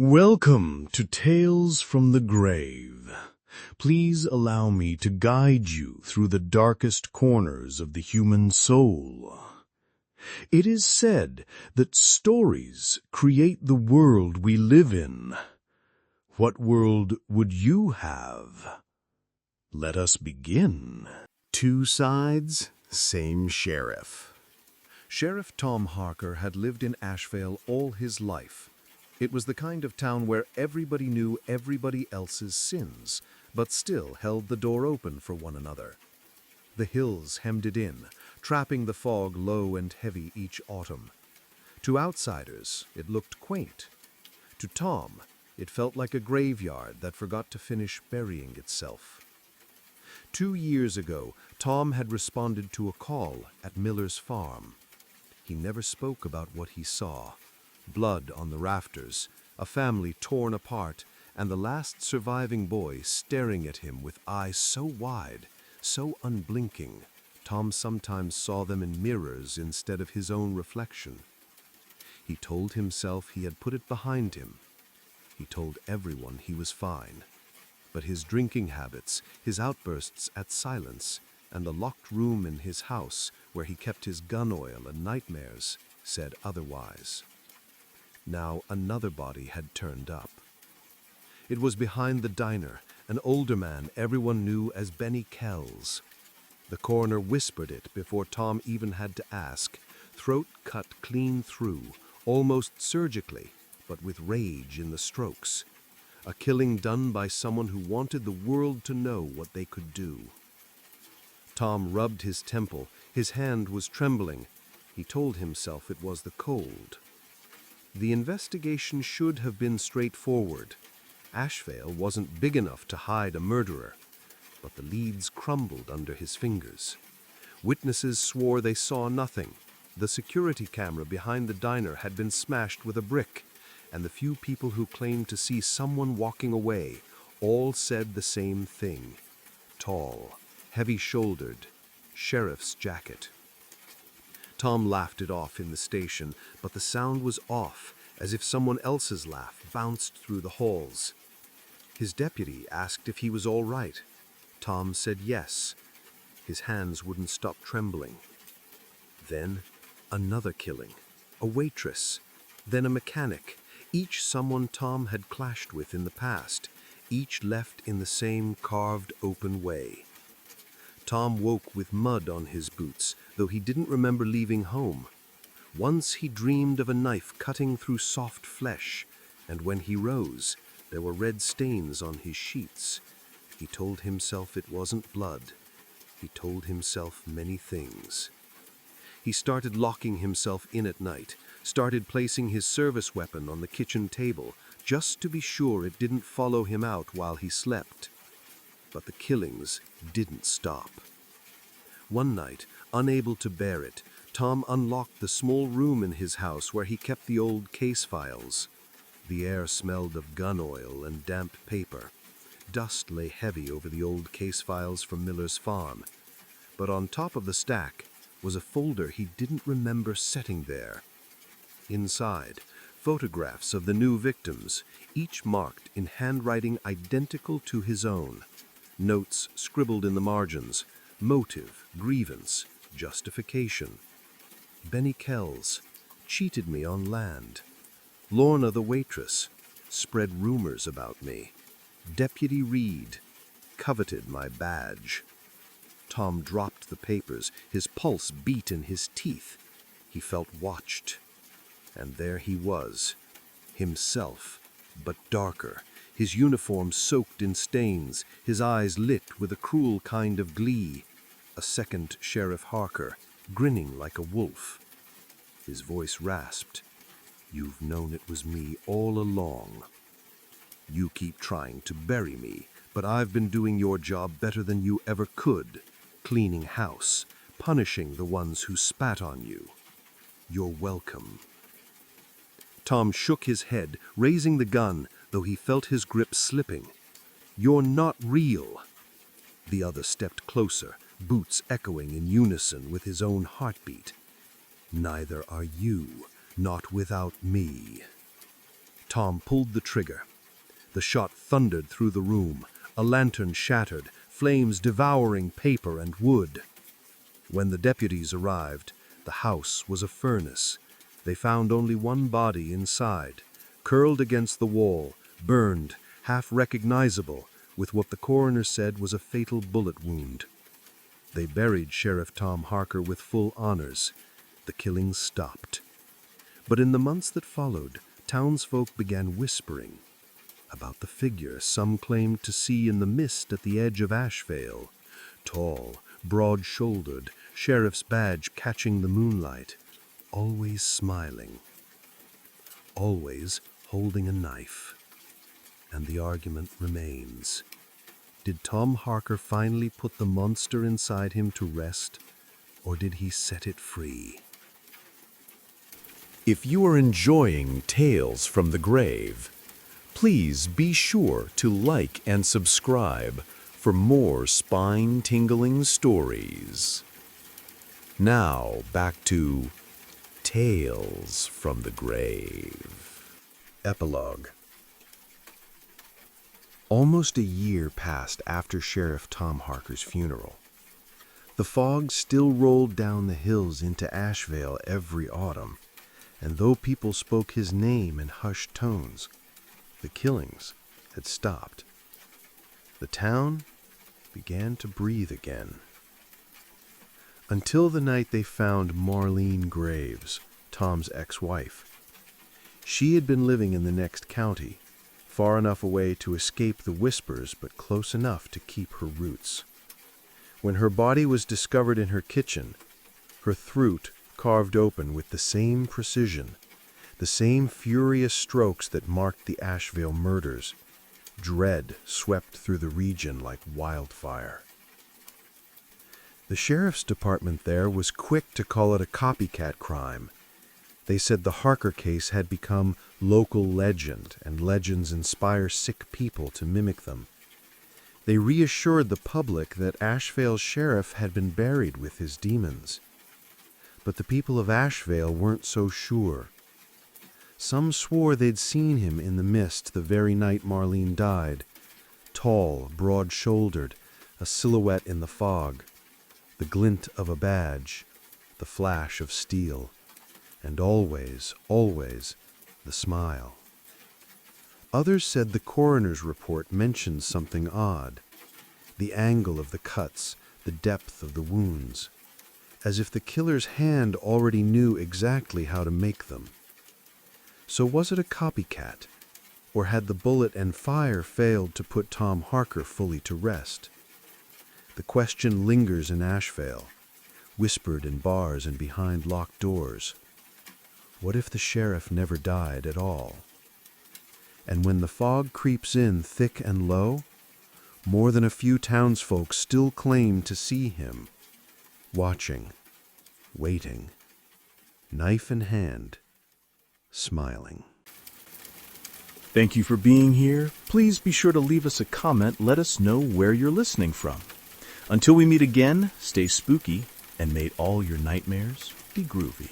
Welcome to Tales from the Grave. Please allow me to guide you through the darkest corners of the human soul. It is said that stories create the world we live in. What world would you have? Let us begin. Two sides, same sheriff. Sheriff Tom Harker had lived in Asheville all his life. It was the kind of town where everybody knew everybody else's sins, but still held the door open for one another. The hills hemmed it in, trapping the fog low and heavy each autumn. To outsiders, it looked quaint. To Tom, it felt like a graveyard that forgot to finish burying itself. 2 years ago, Tom had responded to a call at Miller's farm. He never spoke about what he saw. Blood on the rafters, a family torn apart, and the last surviving boy staring at him with eyes so wide, so unblinking, Tom sometimes saw them in mirrors instead of his own reflection. He told himself he had put it behind him. He told everyone he was fine. But his drinking habits, his outbursts at silence, and the locked room in his house where he kept his gun oil and nightmares said otherwise. Now another body had turned up. It was behind the diner, an older man everyone knew as Benny Kells. The coroner whispered it before Tom even had to ask, throat cut clean through, almost surgically, but with rage in the strokes. A killing done by someone who wanted the world to know what they could do. Tom rubbed his temple. His hand was trembling. He told himself it was the cold. The investigation should have been straightforward. Asheville wasn't big enough to hide a murderer, but the leads crumbled under his fingers. Witnesses swore they saw nothing. The security camera behind the diner had been smashed with a brick, and the few people who claimed to see someone walking away all said the same thing. Tall, heavy-shouldered, sheriff's jacket. Tom laughed it off in the station, but the sound was off, as if someone else's laugh bounced through the halls. His deputy asked if he was all right. Tom said yes. His hands wouldn't stop trembling. Then another killing, a waitress, then a mechanic, each someone Tom had clashed with in the past, each left in the same carved open way. Tom woke with mud on his boots, though he didn't remember leaving home. Once he dreamed of a knife cutting through soft flesh, and when he rose, there were red stains on his sheets. He told himself it wasn't blood. He told himself many things. He started locking himself in at night, started placing his service weapon on the kitchen table, just to be sure it didn't follow him out while he slept. But the killings didn't stop. One night, unable to bear it, Tom unlocked the small room in his house where he kept the old case files. The air smelled of gun oil and damp paper. Dust lay heavy over the old case files from Miller's farm. But on top of the stack was a folder he didn't remember setting there. Inside, photographs of the new victims, each marked in handwriting identical to his own. Notes scribbled in the margins, motive, grievance, justification. Benny Kells cheated me on land. Lorna the waitress spread rumors about me. Deputy Reed coveted my badge. Tom dropped the papers. His pulse beat in his teeth. He felt watched. And there he was, himself, but darker. His uniform soaked in stains, his eyes lit with a cruel kind of glee. A second Sheriff Harker, grinning like a wolf. His voice rasped. "You've known it was me all along. You keep trying to bury me, but I've been doing your job better than you ever could, cleaning house, punishing the ones who spat on you. You're welcome." Tom shook his head, raising the gun, though he felt his grip slipping. "You're not real." The other stepped closer, boots echoing in unison with his own heartbeat. "Neither are you, not without me." Tom pulled the trigger. The shot thundered through the room, a lantern shattered, flames devouring paper and wood. When the deputies arrived, the house was a furnace. They found only one body inside, curled against the wall, burned, half recognizable, with what the coroner said was a fatal bullet wound. They buried Sheriff Tom Harker with full honors. The killings stopped. But in the months that followed, townsfolk began whispering about the figure some claimed to see in the mist at the edge of Ashvale. Tall, broad-shouldered, sheriff's badge catching the moonlight, always smiling, always holding a knife. And the argument remains. Did Tom Harker finally put the monster inside him to rest, or did he set it free? If you are enjoying Tales from the Grave, please be sure to like and subscribe for more spine-tingling stories. Now, back to Tales from the Grave. Epilogue. Almost a year passed after Sheriff Tom Harker's funeral. The fog still rolled down the hills into Ashvale every autumn, and though people spoke his name in hushed tones, the killings had stopped. The town began to breathe again. Until the night they found Marlene Graves, Tom's ex-wife. She had been living in the next county, far enough away to escape the whispers, but close enough to keep her roots. When her body was discovered in her kitchen, her throat carved open with the same precision, the same furious strokes that marked the Asheville murders, dread swept through the region like wildfire. The sheriff's department there was quick to call it a copycat crime. They said the Harker case had become local legend, and legends inspire sick people to mimic them. They reassured the public that Ashevale's sheriff had been buried with his demons. But the people of Ashevale weren't so sure. Some swore they'd seen him in the mist the very night Marlene died, tall, broad-shouldered, a silhouette in the fog, the glint of a badge, the flash of steel, and always, always, the smile. Others said the coroner's report mentioned something odd, the angle of the cuts, the depth of the wounds, as if the killer's hand already knew exactly how to make them. So was it a copycat, or had the bullet and fire failed to put Tom Harker fully to rest? The question lingers in Ashevale, whispered in bars and behind locked doors. What if the sheriff never died at all? And when the fog creeps in thick and low, more than a few townsfolk still claim to see him, watching, waiting, knife in hand, smiling. Thank you for being here. Please be sure to leave us a comment. Let us know where you're listening from. Until we meet again, stay spooky, and may all your nightmares be groovy.